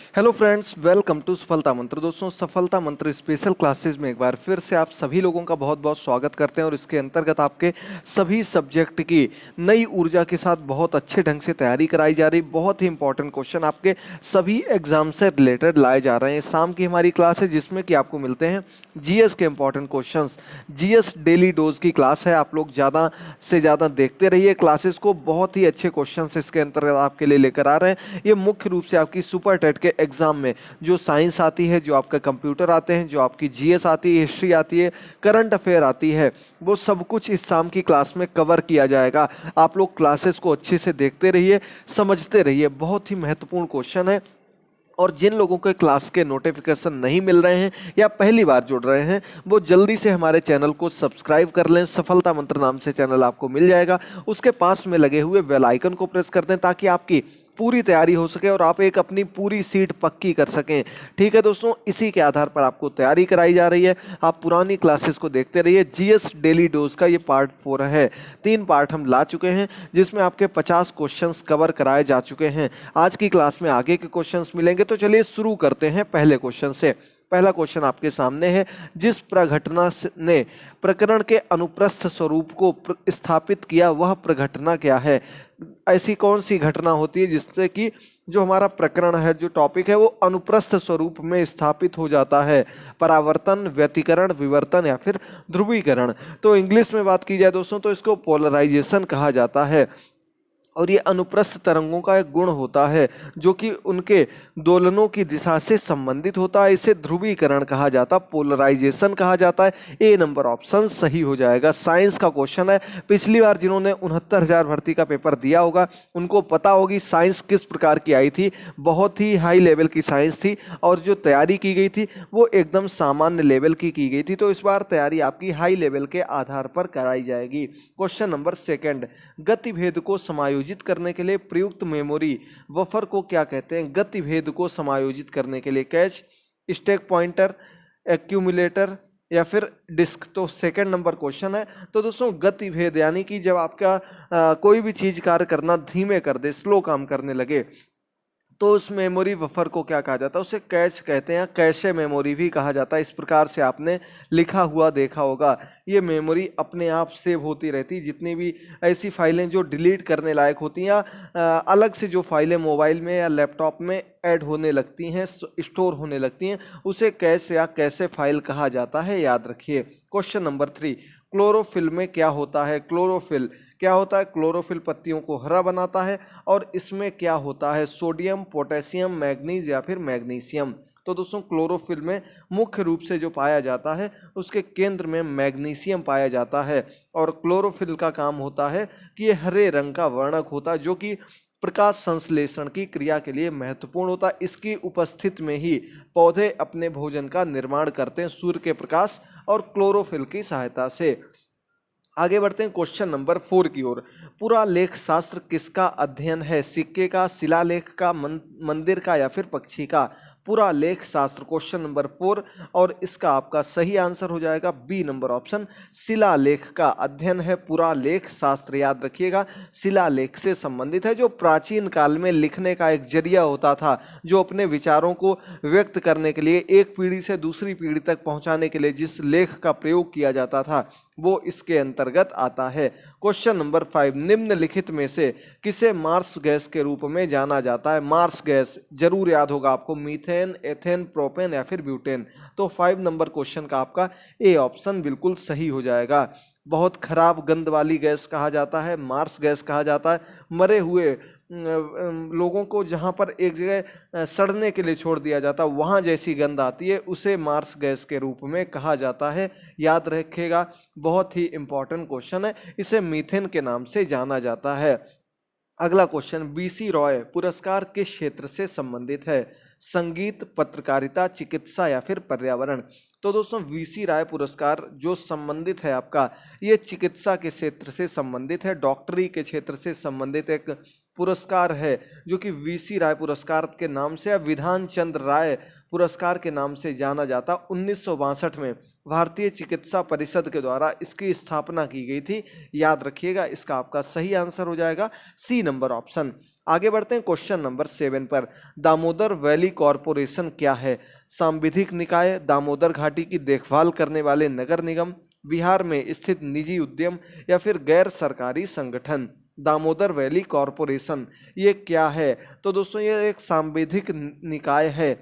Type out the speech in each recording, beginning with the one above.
Hello friends, welcome to सफलता मंत्र। दोस्तों, सफलता मंत्र स्पेशल क्लासेस में एक बार फिर से आप सभी लोगों का बहुत बहुत स्वागत करते हैं और इसके अंतर्गत आपके सभी सब्जेक्ट की नई ऊर्जा के साथ बहुत अच्छे ढंग से तैयारी कराई जा रही। बहुत ही इंपॉर्टेंट क्वेश्चन आपके सभी एग्जाम से रिलेटेड लाए जा रहे हैं। शाम की हमारी क्लास है जिसमें कि आपको मिलते हैं जीएस के important questions. GS daily dose की क्लास है, आप लोग ज़्यादा से ज़्यादा देखते रहिए क्लासेस को। बहुत ही अच्छे क्वेश्चंस इसके अंतर्गत आपके लिए लेकर आ रहे हैं। ये मुख्य रूप से आपकी सुपर टेट के एग्जाम में जो साइंस आती है, जो आपका कंप्यूटर आते हैं, जो आपकी जीएस आती है, हिस्ट्री आती है, करंट अफेयर आती है, वो सब कुछ इस शाम की क्लास में कवर किया जाएगा। आप लोग क्लासेस को अच्छे से देखते रहिए, समझते रहिए। बहुत ही महत्वपूर्ण क्वेश्चन है। और जिन लोगों के क्लास के नोटिफिकेशन नहीं मिल रहे हैं या पहली बार जुड़ रहे हैं, वो जल्दी से हमारे चैनल को सब्सक्राइब कर लें। सफलता मंत्र नाम से चैनल आपको मिल जाएगा, उसके पास में लगे हुए बेल आइकन को प्रेस कर दें ताकि आपकी पूरी तैयारी हो सके और आप एक अपनी पूरी सीट पक्की कर सकें। ठीक है दोस्तों, इसी के आधार पर आपको तैयारी कराई जा रही है। आप पुरानी क्लासेस को देखते रहिए। जीएस डेली डोज का ये पार्ट 4 है। 3 पार्ट हम ला चुके हैं जिसमें आपके 50 क्वेश्चंस कवर कराए जा चुके हैं। आज की क्लास में आगे के क्वेश्चंस मिलेंगे, तो चलिए शुरू करते हैं पहले क्वेश्चन से। पहला क्वेश्चन आपके सामने है। जिस प्रघटना ने प्रकरण के अनुप्रस्थ स्वरूप को स्थापित किया, वह प्रघटना क्या है? ऐसी कौन सी घटना होती है जिससे कि जो हमारा प्रकरण है, जो टॉपिक है, वो अनुप्रस्थ स्वरूप में स्थापित हो जाता है? परावर्तन, व्यतिकरण, विवर्तन या फिर ध्रुवीकरण। तो इंग्लिश में बात की जाए दोस्तों तो इसको पोलराइजेशन कहा जाता है। और ये अनुप्रस्थ तरंगों का एक गुण होता है जो कि उनके दोलनों की दिशा से संबंधित होता है। इसे ध्रुवीकरण कहा जाता है, पोलराइजेशन कहा जाता है। ए नंबर ऑप्शन सही हो जाएगा। साइंस का क्वेश्चन है। पिछली बार जिन्होंने 69,000 भर्ती का पेपर दिया होगा उनको पता होगी साइंस किस प्रकार की आई थी। बहुत ही हाई लेवल की साइंस थी और जो तैयारी की गई थी वो एकदम सामान्य लेवल की गई थी। तो इस बार तैयारी आपकी हाई लेवल के आधार पर कराई जाएगी। क्वेश्चन नंबर सेकेंड, गतिभेद को समायोजित करने के लिए प्रयुक्त मेमोरी बफर को क्या कहते हैं? गतिभेद को समायोजित करने के लिए कैच, स्टैक पॉइंटर, एक्यूमुलेटर या फिर डिस्क। तो सेकंड नंबर क्वेश्चन है। तो दोस्तों, गतिभेद यानी कि जब आपका कोई भी चीज कार्य करना धीमे कर दे, स्लो काम करने लगे, तो उस मेमोरी बफर को क्या कहा जाता है? उसे कैच कहते हैं, कैशे मेमोरी भी कहा जाता है। इस प्रकार से आपने लिखा हुआ देखा होगा। ये मेमोरी अपने आप सेव होती रहती। जितनी भी ऐसी फाइलें जो डिलीट करने लायक होती हैं या अलग से जो फाइलें मोबाइल में या लैपटॉप में ऐड होने लगती हैं, स्टोर होने लगती हैं, उसे कैश या कैशे फाइल कहा जाता है। याद रखिए। क्वेश्चन नंबर 3, क्लोरोफिल में क्या होता है? क्लोरोफिल क्या होता है? क्लोरोफिल पत्तियों को हरा बनाता है। और इसमें क्या होता है? सोडियम, पोटेशियम, मैग्नीज या फिर मैग्नीशियम। तो दोस्तों, क्लोरोफिल में मुख्य रूप से जो पाया जाता है उसके केंद्र में मैग्नीशियम पाया जाता है। और क्लोरोफिल का काम होता है कि ये हरे रंग का वर्णक होता है जो कि प्रकाश संश्लेषण की क्रिया के लिए महत्वपूर्ण होता है। इसकी उपस्थिति में ही पौधे अपने भोजन का निर्माण करते हैं, सूर्य के प्रकाश और क्लोरोफिल की सहायता से। आगे बढ़ते हैं क्वेश्चन नंबर 4 की ओर। पुरालेख शास्त्र किसका अध्ययन है? सिक्के का, शिलालेख का, मंदिर का या फिर पक्षी का? पुरालेख शास्त्र क्वेश्चन नंबर 4 और इसका आपका सही आंसर हो जाएगा बी नंबर ऑप्शन। शिलालेख का अध्ययन है पुरालेख शास्त्र। याद रखिएगा, शिलालेख से संबंधित है, जो प्राचीन काल में लिखने का एक जरिया होता था, जो अपने विचारों को व्यक्त करने के लिए एक पीढ़ी से दूसरी पीढ़ी तक पहुंचाने के लिए जिस लेख का प्रयोग किया जाता था वो इसके अंतर्गत आता है। क्वेश्चन नंबर 5, निम्नलिखित में से किसे मार्स गैस के रूप में जाना जाता है? मार्स गैस जरूर याद होगा आपको, मीथेन, एथेन, प्रोपेन या फिर ब्यूटेन। तो 5 नंबर क्वेश्चन का आपका ए ऑप्शन बिल्कुल सही हो जाएगा। बहुत खराब गंध वाली गैस कहा जाता है, मार्स गैस कहा जाता है। मरे हुए लोगों को जहां पर एक जगह सड़ने के लिए छोड़ दिया जाता है, वहां जैसी गंध आती है, उसे मार्स गैस के रूप में कहा जाता है। याद रखिएगा, बहुत ही इंपॉर्टेंट क्वेश्चन है। इसे मीथेन के नाम से जाना जाता है। अगला क्वेश्चन, बीसी रॉय पुरस्कार किस क्षेत्र से संबंधित है? संगीत, पत्रकारिता, चिकित्सा या फिर पर्यावरण? तो दोस्तों, वीसी राय पुरस्कार जो संबंधित है आपका, ये चिकित्सा के क्षेत्र से संबंधित है, डॉक्टरी के क्षेत्र से संबंधित एक पुरस्कार है जो कि वीसी राय पुरस्कार के नाम से या विधान चंद्र राय पुरस्कार के नाम से जाना जाता। 1962 में भारतीय चिकित्सा परिषद के द्वारा इसकी स्थापना की गई थी। याद रखिएगा, इसका आपका सही आंसर हो जाएगा सी नंबर ऑप्शन। आगे बढ़ते हैं क्वेश्चन नंबर 7 पर। दामोदर वैली कॉरपोरेशन क्या है? सांविधिक निकाय, दामोदर घाटी की देखभाल करने वाले नगर निगम, बिहार में स्थित निजी उद्यम या फिर गैर सरकारी संगठन। दामोदर वैली कॉरपोरेशन ये क्या है? तो दोस्तों ये एक सांविधिक निकाय है।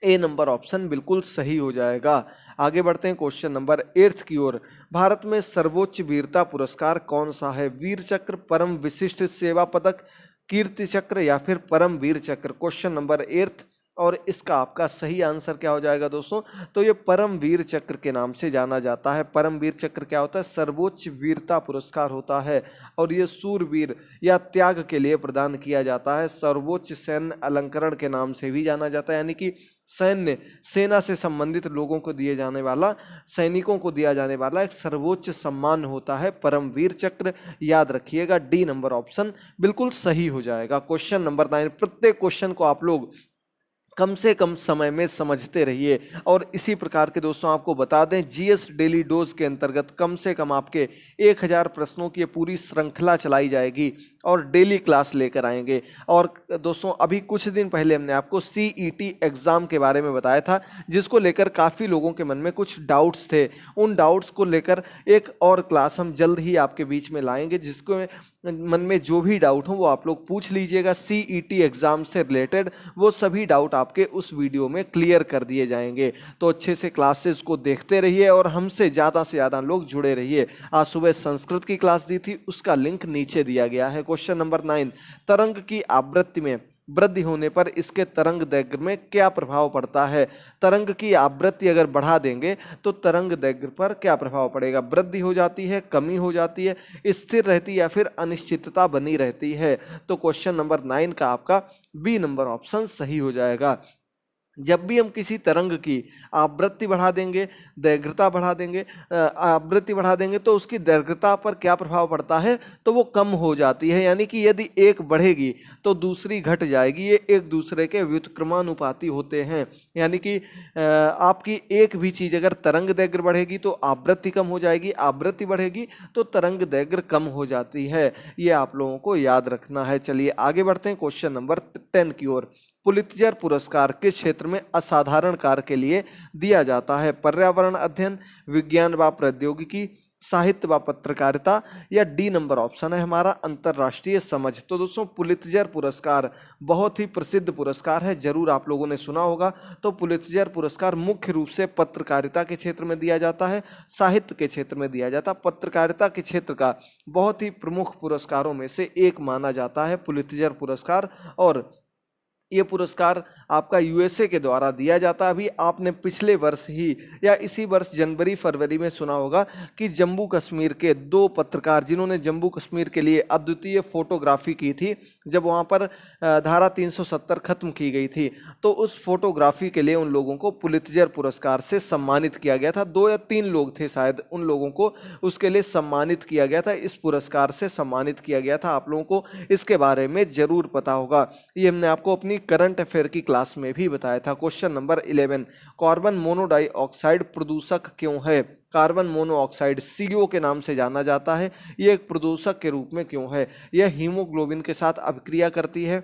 ए नंबर ऑप्शन बिल्कुल सही हो जाएगा। आगे बढ़ते हैं क्वेश्चन नंबर 8 की ओर। भारत में सर्वोच्च वीरता पुरस्कार कौन सा है? वीर चक्र, परम विशिष्ट सेवा पदक, कीर्ति चक्र या फिर परम वीर चक्र। क्वेश्चन नंबर 8 और इसका आपका सही आंसर क्या हो जाएगा दोस्तों? तो ये परम वीर चक्र के नाम से जाना जाता है। परम वीर चक्र क्या होता है? सर्वोच्च वीरता पुरस्कार होता है और ये सूरवीर या त्याग के लिए प्रदान किया जाता है। सर्वोच्च सैन्य अलंकरण के नाम से भी जाना जाता है, यानी कि सैन्य सेना से संबंधित लोगों को दिए जाने वाला, सैनिकों को दिया जाने वाला एक सर्वोच्च सम्मान होता है परमवीर चक्र। याद रखिएगा, डी नंबर ऑप्शन बिल्कुल सही हो जाएगा। Question number 9। प्रत्येक क्वेश्चन को आप लोग कम से कम समय में समझते रहिए और इसी प्रकार के दोस्तों आपको बता दें, जीएस डेली डोज के अंतर्गत कम से कम आपके 1000 प्रश्नों की पूरी श्रृंखला चलाई जाएगी और डेली क्लास लेकर आएंगे। और दोस्तों अभी कुछ दिन पहले हमने आपको सीईटी एग्जाम के बारे में बताया था, जिसको लेकर काफ़ी लोगों के मन में कुछ डाउट्स थे। उन डाउट्स को लेकर एक और क्लास हम जल्द ही आपके बीच में लाएंगे, जिसको मन में जो भी डाउट हो वो आप लोग पूछ लीजिएगा। सीईटी एग्जाम से रिलेटेड वो सभी डाउट आपके उस वीडियो में क्लियर कर दिए जाएंगे। तो अच्छे से क्लासेस को देखते रहिए और हमसे ज़्यादा से ज़्यादा लोग जुड़े रहिए। आज सुबह संस्कृत की क्लास दी थी, उसका लिंक नीचे दिया गया है। Question number 9। तरंग की आवृत्ति में वृद्धि होने पर इसके तरंग दैर्घ्य में क्या प्रभाव पड़ता है? तरंग की आवृत्ति अगर बढ़ा देंगे तो तरंग दैर्घ्य पर क्या प्रभाव पड़ेगा? वृद्धि हो जाती है, कमी हो जाती है, स्थिर रहती है या फिर अनिश्चितता बनी रहती है? तो क्वेश्चन नंबर 9 का आपका बी नंबर ऑप्शन सही हो जाएगा। जब भी हम किसी तरंग की आवृत्ति बढ़ा देंगे, दैर्घ्यता बढ़ा देंगे, आवृत्ति बढ़ा देंगे तो उसकी दैर्घ्यता पर क्या प्रभाव पड़ता है? तो वो कम हो जाती है, यानी कि यदि एक बढ़ेगी तो दूसरी घट जाएगी। ये एक दूसरे के व्युत्क्रमानुपाती होते हैं, यानी कि आपकी एक भी चीज अगर तरंग दैर्घ्य बढ़ेगी तो आवृत्ति कम हो जाएगी, आवृत्ति बढ़ेगी तो तरंग दैर्घ्य कम हो जाती है। ये आप लोगों को याद रखना है। चलिए आगे बढ़ते हैं क्वेश्चन नंबर 10 की ओर। पुलित्जर पुरस्कार किस क्षेत्र में असाधारण कार्य के लिए दिया जाता है? पर्यावरण अध्ययन, विज्ञान व प्रौद्योगिकी, साहित्य व पत्रकारिता या डी नंबर ऑप्शन है हमारा अंतर्राष्ट्रीय समझ। तो दोस्तों पुलित्जर पुरस्कार बहुत ही प्रसिद्ध पुरस्कार है, जरूर आप लोगों ने सुना होगा। तो पुलित्जर पुरस्कार मुख्य रूप से पत्रकारिता के क्षेत्र में दिया जाता है, साहित्य के क्षेत्र में दिया जाता है। पत्रकारिता के क्षेत्र का बहुत ही प्रमुख पुरस्कारों में से एक माना जाता है पुलित्जर पुरस्कार। और ये पुरस्कार आपका यूएसए के द्वारा दिया जाता है। अभी आपने पिछले वर्ष ही या इसी वर्ष जनवरी फरवरी में सुना होगा कि जम्मू कश्मीर के 2 पत्रकार, जिन्होंने जम्मू कश्मीर के लिए अद्वितीय फोटोग्राफी की थी, जब वहाँ पर धारा 370 खत्म की गई थी, तो उस फोटोग्राफी के लिए उन लोगों को पुलित्जर पुरस्कार से सम्मानित किया गया था। 2 या 3 लोग थे शायद, उन लोगों को उसके लिए सम्मानित किया गया था, इस पुरस्कार से सम्मानित किया गया था। आप लोगों को इसके बारे में जरूर पता होगा, ये हमने आपको अपनी करंट अफेयर की क्लास में भी बताया था। Question number 11। कार्बन मोनोडाइऑक्साइड प्रदूषक क्यों है? कार्बन मोनोऑक्साइड सीओ के नाम से जाना जाता है, ये एक प्रदूषक के रूप में क्यों है? यह हीमोग्लोबिन के साथ अभिक्रिया करती है,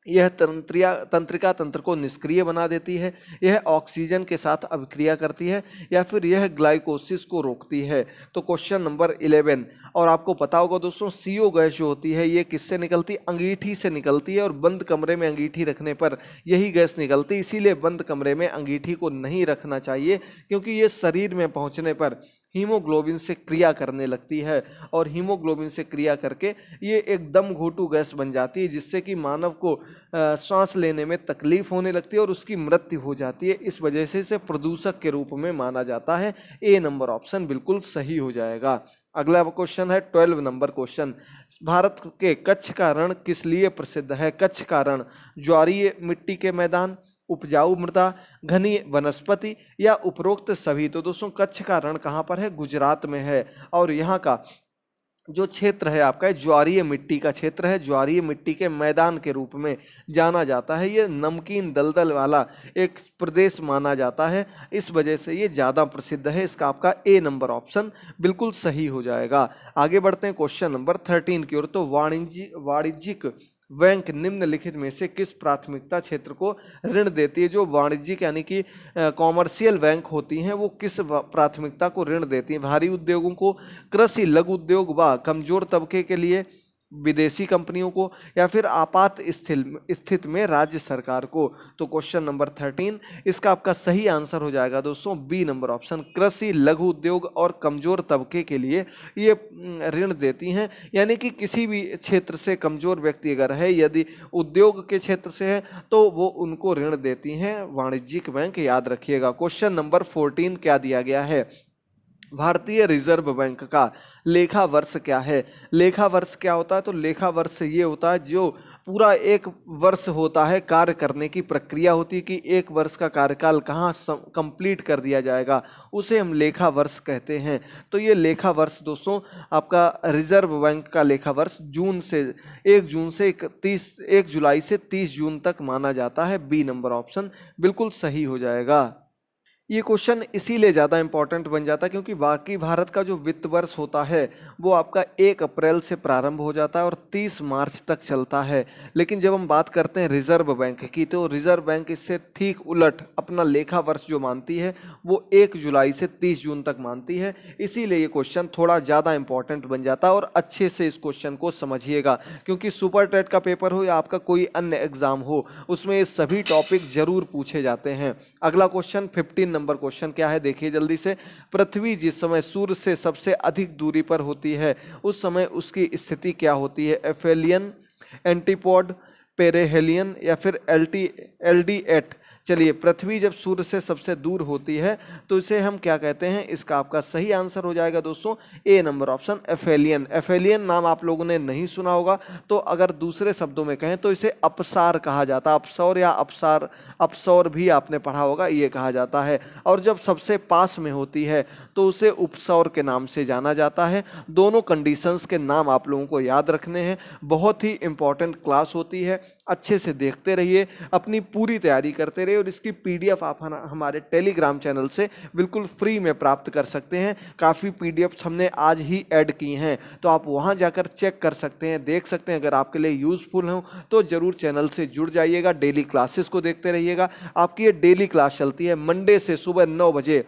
यह तंत्रिका तंत्र को निष्क्रिय बना देती है, यह ऑक्सीजन के साथ अभिक्रिया करती है या फिर यह ग्लाइकोसिस को रोकती है? तो क्वेश्चन नंबर 11। और आपको पता होगा दोस्तों, सीओ गैस जो होती है ये किससे निकलती है? अंगीठी से निकलती है और बंद कमरे में अंगीठी रखने पर यही गैस निकलती है। इसीलिए बंद कमरे में अंगीठी को नहीं रखना चाहिए, क्योंकि ये शरीर में पहुंचने पर हीमोग्लोबिन से क्रिया करने लगती है और हीमोग्लोबिन से क्रिया करके ये एक दम घोटू गैस बन जाती है, जिससे कि मानव को सांस लेने में तकलीफ होने लगती है और उसकी मृत्यु हो जाती है। इस वजह से इसे प्रदूषक के रूप में माना जाता है। ए नंबर ऑप्शन बिल्कुल सही हो जाएगा। अगला क्वेश्चन है 12 नंबर क्वेश्चन। भारत के कच्छ का रण किस लिए प्रसिद्ध है? कच्छ का रण ज्वारीय मिट्टी के मैदान, उपजाऊ मृदा, घनी वनस्पति या उपरोक्त सभी? तो दोस्तों कच्छ का रण कहाँ पर है? गुजरात में है। और यहाँ का जो क्षेत्र है आपका ज्वारीय मिट्टी का क्षेत्र है, ज्वारीय मिट्टी के मैदान के रूप में जाना जाता है। ये नमकीन दलदल वाला एक प्रदेश माना जाता है, इस वजह से ये ज़्यादा प्रसिद्ध है। इसका आपका ए नंबर ऑप्शन बिल्कुल सही हो जाएगा। आगे बढ़ते हैं क्वेश्चन नंबर 13 की ओर। तो वाणिज्यिक बैंक निम्नलिखित में से किस प्राथमिकता क्षेत्र को ऋण देती है? जो वाणिज्यिक यानी कि कॉमर्शियल बैंक होती हैं वो किस प्राथमिकता को ऋण देती हैं? भारी उद्योगों को, कृषि, लघु उद्योग व कमजोर तबके के लिए, विदेशी कंपनियों को, या फिर आपात स्थिति में राज्य सरकार को? तो क्वेश्चन नंबर 13 इसका आपका सही आंसर हो जाएगा दोस्तों बी नंबर ऑप्शन, कृषि, लघु उद्योग और कमजोर तबके के लिए ये ऋण देती हैं। यानी कि किसी भी क्षेत्र से कमजोर व्यक्ति अगर है, यदि उद्योग के क्षेत्र से है, तो वो उनको ऋण देती हैं वाणिज्यिक बैंक, याद रखिएगा। क्वेश्चन नंबर 14 क्या दिया गया है? भारतीय रिजर्व बैंक का लेखा वर्ष क्या है? लेखा वर्ष क्या होता है? तो लेखा वर्ष ये होता है जो पूरा एक वर्ष होता है, कार्य करने की प्रक्रिया होती है कि एक वर्ष का कार्यकाल कहाँ कंप्लीट कर दिया जाएगा, उसे हम लेखा वर्ष कहते हैं। तो ये लेखा वर्ष दोस्तों आपका रिजर्व बैंक का लेखा वर्ष 1 जुलाई से 30 जून तक माना जाता है। बी नंबर ऑप्शन बिल्कुल सही हो जाएगा। ये क्वेश्चन इसीलिए ज़्यादा इंपॉर्टेंट बन जाता है क्योंकि बाकी भारत का जो वित्त वर्ष होता है वो आपका 1 अप्रैल से प्रारंभ हो जाता है और 30 मार्च तक चलता है। लेकिन जब हम बात करते हैं रिजर्व बैंक की, तो रिजर्व बैंक इससे ठीक उलट अपना लेखा वर्ष जो मानती है वो 1 जुलाई से 30 जून तक मानती है। इसीलिए ये क्वेश्चन थोड़ा ज़्यादा इंपॉर्टेंट बन जाता है। और अच्छे से इस क्वेश्चन को समझिएगा क्योंकि सुपर टेट का पेपर हो या आपका कोई अन्य एग्जाम हो, उसमें ये सभी टॉपिक जरूर पूछे जाते हैं। अगला क्वेश्चन 15 नंबर क्वेश्चन क्या है, देखिए जल्दी से। पृथ्वी जिस समय सूर्य से सबसे अधिक दूरी पर होती है उस समय उसकी स्थिति क्या होती है? एफेलियन, एंटीपोड, पेरेहेलियन या फिर एल्डीएट? चलिए, पृथ्वी जब सूर्य से सबसे दूर होती है तो इसे हम क्या कहते हैं? इसका आपका सही आंसर हो जाएगा दोस्तों ए नंबर ऑप्शन, एफेलियन। एफेलियन नाम आप लोगों ने नहीं सुना होगा, तो अगर दूसरे शब्दों में कहें तो इसे अपसार कहा जाता है। अपसौर या अपसार, अपसौर भी आपने पढ़ा होगा, ये कहा जाता है। और जब सबसे पास में होती है तो उसे उपसौर के नाम से जाना जाता है। दोनों कंडीशंस के नाम आप लोगों को याद रखने हैं। बहुत ही इंपॉर्टेंट क्लास होती है, अच्छे से देखते रहिए, अपनी पूरी तैयारी करते रहिए। और इसकी पीडीएफ आप हमारे टेलीग्राम चैनल से बिल्कुल फ्री में प्राप्त कर सकते हैं। काफ़ी पीडीएफ हमने आज ही ऐड की हैं, तो आप वहां जाकर चेक कर सकते हैं, देख सकते हैं। अगर आपके लिए यूजफुल हो तो जरूर चैनल से जुड़ जाइएगा, डेली क्लासेस को देखते रहिएगा। आपकी ये डेली क्लास चलती है मंडे से सुबह 9 बजे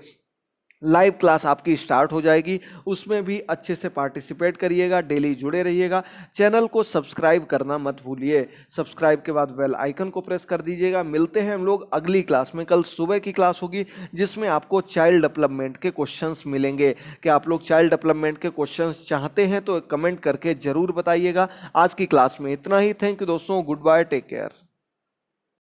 लाइव क्लास आपकी स्टार्ट हो जाएगी, उसमें भी अच्छे से पार्टिसिपेट करिएगा, डेली जुड़े रहिएगा। चैनल को सब्सक्राइब करना मत भूलिए, सब्सक्राइब के बाद बेल आइकन को प्रेस कर दीजिएगा। मिलते हैं हम लोग अगली क्लास में। कल सुबह की क्लास होगी जिसमें आपको चाइल्ड डेवलपमेंट के क्वेश्चंस मिलेंगे। क्या आप लोग चाइल्ड डेवलपमेंट के क्वेश्चंस चाहते हैं तो कमेंट करके जरूर बताइएगा। आज की क्लास में इतना ही। थैंक यू दोस्तों, गुड बाय, टेक केयर।